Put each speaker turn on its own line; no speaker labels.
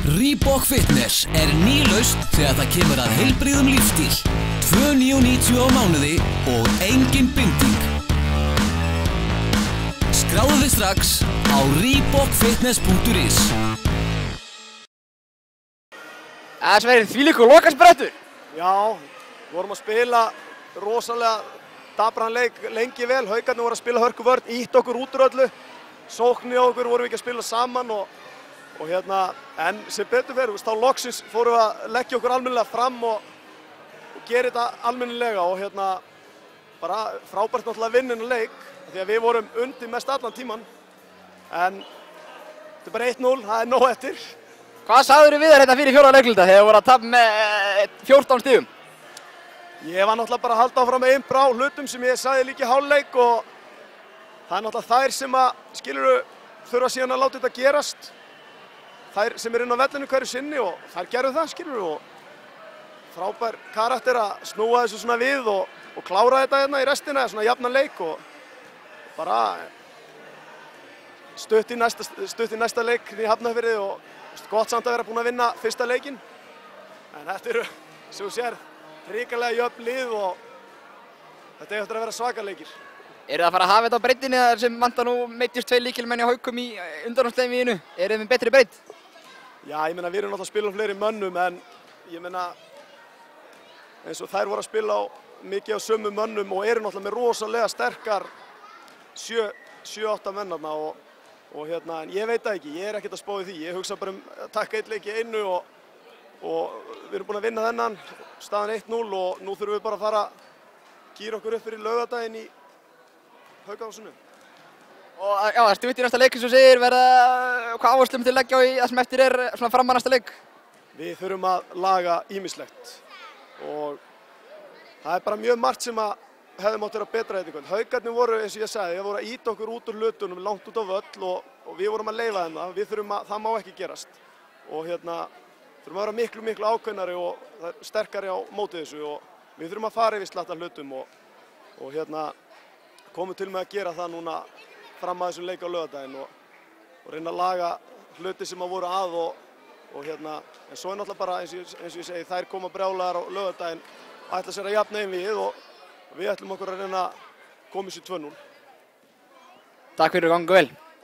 Reebok Fitness ný lausn þegar það kemur að heilbrigðum lífstíl. 2.990 á mánuði og engin binding. Skráðu þig strax á reebokfitness.is.
Það verið þvílíkur lokasprettur.
Já, vorum að spila rosalega dabran leik lengi vel. Haukarnir voru að spila hörku vörn, ítt okkur út úr öllu. Sókn í okkur vorum við ekki að spila saman og en sem betur fer, þá loksins fórum við að leggja okkur almennilega fram og gera þetta almennilega og bara frábært náttúrulega að vinna þennan leik því að við vorum undir mest allan tíman en þetta er bara 1-0, það er nóg eftir.
Hvað sagðirðu við þér hérna fyrir fjórða leikluta þegar þú voru að tapa með 14 stigum?
Ég var náttúrulega bara að halda áfram með einn brá hlutum sem ég sagði líka í hálfleik og það er náttúrulega þær sem að skilurðu þurfa síðan að láta þetta gerast. Þær sem inn á vellinu hverju sinni og þær gerðu það, skilur við, og frábær karakter að snúa þessu svona við og klára þetta hérna í restina, svona jafnan leik og bara stutt í næsta leik í Hafnarfirði og gott samt að vera búin að vinna fyrsta leikinn. En þetta eru, sem þú sér, hrikalega jöfn lið og þetta er eftir að vera svaka leikir.
Eru það að fara að hafa þetta á breiddinni þar sem vantar nú meiddist 2 lykilmenn í Haukum í undanúrslitunum? Eru þið með betri breidd?
Já, ég meina við erum náttúrulega að spila fleiri mönnum en ég meina eins og þær voru að spila mikið á sömu mönnum og eru náttúrulega með rosalega sterkar 7-8 menn þarna og en ég veit það ekki, ég er ekkert að spá í því, ég hugsa bara að taka einn leik í einu og við erum búin að vinna þennan, staðan 1-0 og nú þurfum við bara að fara að gíra okkur upp fyrir laugardaginn í Haukahúsinu.
Og já, það er stutt í næsta leik, eins og segir, hvað áherslu til að leggja á í það sem eftir er svona fram að næsta leik?
Við þurfum að laga ýmislegt og það er bara mjög margt sem að hefði mátt vera betra í þetta. Haukarnir voru, eins og ég sagði, voru að ýta okkur út úr hlutunum, langt út á völl og við vorum að leyfa þeim það. Við þurfum það má ekki gerast og þurfum að vera miklu ákveðnari og sterkari á móti þessu og við þurfum að fara yfir slatta hlutum og komum til með að gera það núna fram að þessum leik á laugardaginn og reyna að laga hluti sem að voru að en svo er náttúrulega bara eins og ég segi þær koma brjálaðar á laugardaginn ætla sér að jafna við og við ætlum okkur að reyna að koma þessu 2-0.
Takk fyrir og ganga vel.